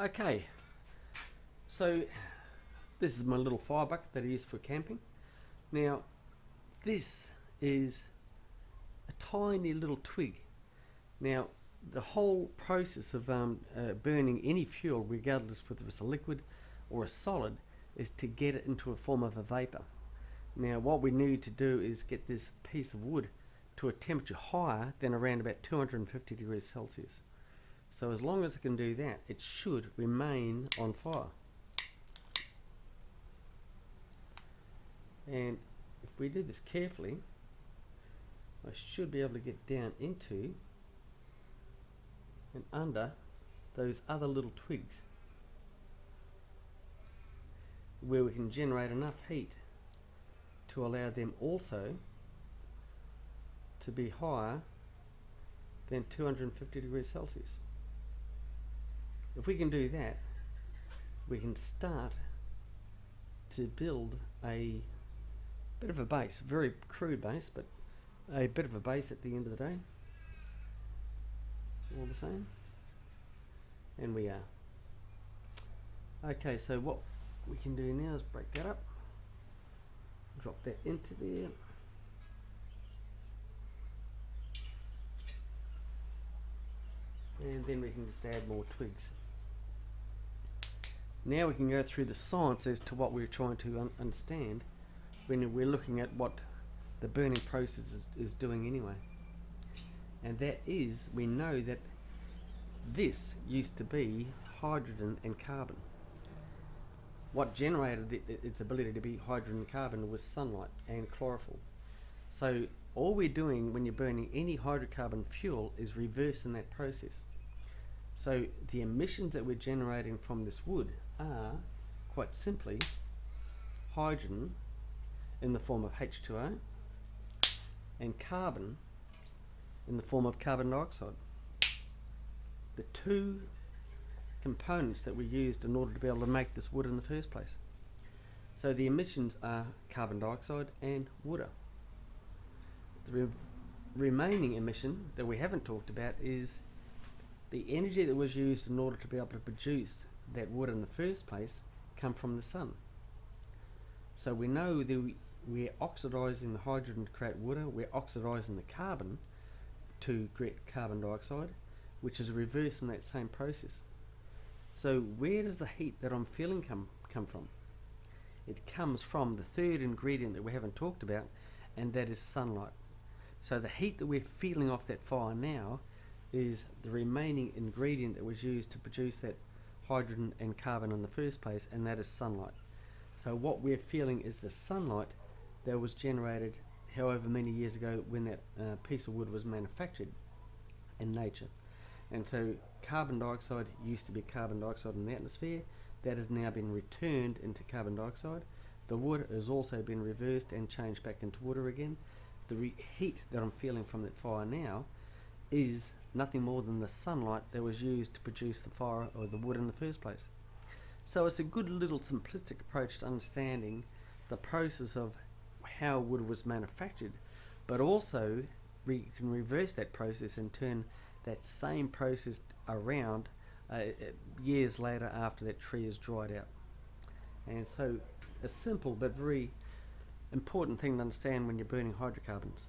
Okay, so this is my little fire bucket that I use for camping. Now, this is a tiny little twig. Now, the whole process of burning any fuel, regardless whether it's a liquid or a solid, is to get it into a form of a vapor. Now, what we need to do is get this piece of wood to a temperature higher than around about 250 degrees Celsius. So as long as it can do that, it should remain on fire. And if we do this carefully, I should be able to get down into and under those other little twigs where we can generate enough heat to allow them also to be higher than 250 degrees Celsius. If we can do that, we can start to build a bit of a base, a very crude base, but a bit of a base at the end of the day. All the same. And we are. Okay, so what we can do now is break that up, drop that into there. And then we can just add more twigs. Now we can go through the science as to what we're trying to understand when we're looking at what the burning process is doing anyway. And that is, we know that this used to be hydrogen and carbon. What generated its ability to be hydrogen and carbon was sunlight and chlorophyll. So all we're doing when you're burning any hydrocarbon fuel is reversing that process. So the emissions that we're generating from this wood are, quite simply, hydrogen in the form of H2O and carbon in the form of carbon dioxide. The two components that we used in order to be able to make this wood in the first place. So the emissions are carbon dioxide and water. The remaining emission that we haven't talked about is the energy that was used in order to be able to produce that wood in the first place come from the sun. So we know that we're oxidizing the hydrogen to create water, we're oxidizing the carbon to create carbon dioxide, which is a reverse in that same process. So where does the heat that I'm feeling come from? It comes from the third ingredient that we haven't talked about, and that is sunlight. So the heat that we're feeling off that fire now is the remaining ingredient that was used to produce that hydrogen and carbon in the first place, and that is sunlight. So what we're feeling is the sunlight that was generated however many years ago when that piece of wood was manufactured in nature. And so carbon dioxide used to be carbon dioxide in the atmosphere. That has now been returned into carbon dioxide. The wood has also been reversed and changed back into water again. The heat that I'm feeling from that fire now is nothing more than the sunlight that was used to produce the fire or the wood in the first place. So it's a good little simplistic approach to understanding the process of how wood was manufactured, but also we can reverse that process and turn that same process around years later after that tree is dried out. And so a simple but very important thing to understand when you're burning hydrocarbons.